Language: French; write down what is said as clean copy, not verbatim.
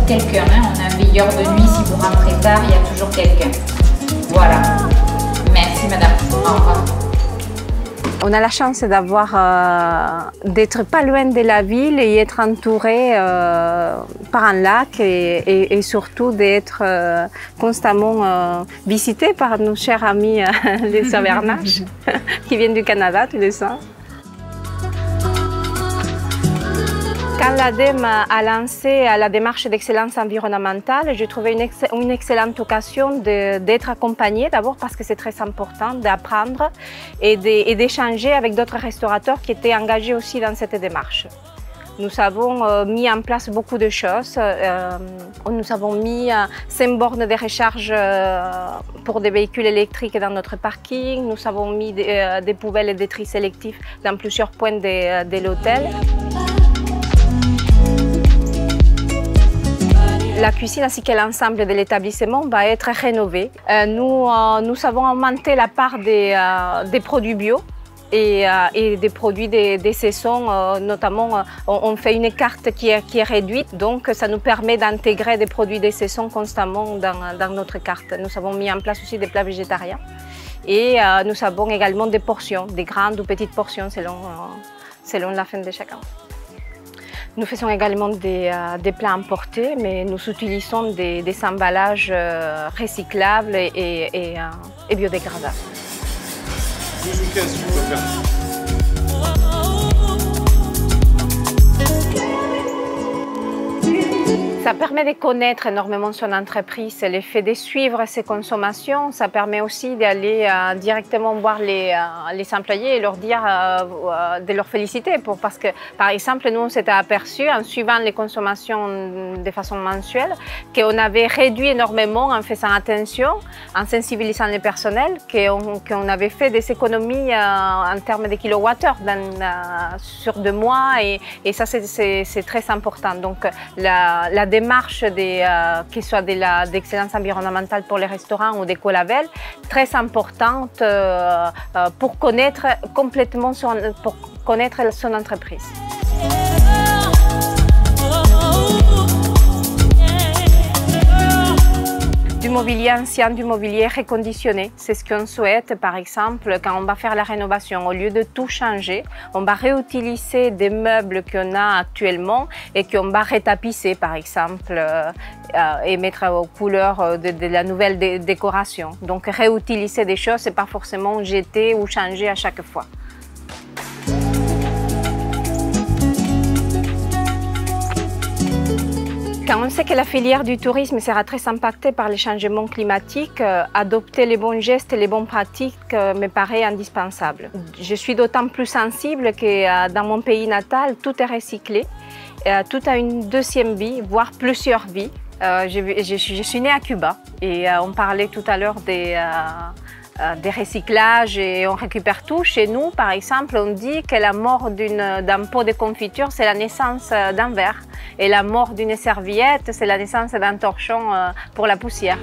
quelqu'un. Hein. On a un veilleur de nuit, si vous rentrez tard, il y a toujours quelqu'un. Voilà. Merci madame. Au revoir. On a la chance d'être pas loin de la ville et être entouré par un lac et surtout d'être constamment visité par nos chers amis les Sauvernages qui viennent du Canada tous les ans. Quand l'ADEME a lancé la démarche d'excellence environnementale, j'ai trouvé une excellente occasion d'être accompagnée, d'abord parce que c'est très important d'apprendre et d'échanger avec d'autres restaurateurs qui étaient engagés aussi dans cette démarche. Nous avons mis en place beaucoup de choses. Nous avons mis 5 bornes de recharge pour des véhicules électriques dans notre parking. Nous avons mis des poubelles et des tri sélectifs dans plusieurs points de l'hôtel. La cuisine ainsi que l'ensemble de l'établissement va être rénové. Nous avons augmenté la part des produits bio et des produits des saisons. Notamment, on fait une carte qui est réduite, donc ça nous permet d'intégrer des produits des saisons constamment dans notre carte. Nous avons mis en place aussi des plats végétariens et nous avons également des portions, des grandes ou petites portions selon la faim de chacun. Nous faisons également des plats emportés, mais nous utilisons des emballages recyclables et biodégradables. 12 ou 15, tu peux faire. Ça permet de connaître énormément son entreprise, le fait de suivre ses consommations. Ça permet aussi d'aller directement voir les employés et leur dire, de leur féliciter. Parce que, par exemple, nous, on s'était aperçu, en suivant les consommations de façon mensuelle, qu'on avait réduit énormément en faisant attention, en sensibilisant les personnels, qu'on avait fait des économies en termes de kilowattheures sur 2 mois. Et ça, c'est très important. Donc, la démarche qui soit d'excellence environnementale pour les restaurants ou d'écolabel, très importante pour connaître complètement son entreprise. Du mobilier ancien, du mobilier reconditionné, c'est ce qu'on souhaite. Par exemple, quand on va faire la rénovation, au lieu de tout changer, on va réutiliser des meubles qu'on a actuellement et qu'on va retapisser, par exemple, et mettre aux couleurs de la nouvelle décoration. Donc réutiliser des choses et pas forcément jeter ou changer à chaque fois. Quand on sait que la filière du tourisme sera très impactée par les changements climatiques, adopter les bons gestes et les bonnes pratiques me paraît indispensable. Je suis d'autant plus sensible que dans mon pays natal, tout est recyclé, tout a une deuxième vie, voire plusieurs vies. Je suis née à Cuba et on parlait tout à l'heure des recyclages et on récupère tout. Chez nous, par exemple, on dit que la mort d'un pot de confiture, c'est la naissance d'un verre. Et la mort d'une serviette, c'est la naissance d'un torchon pour la poussière.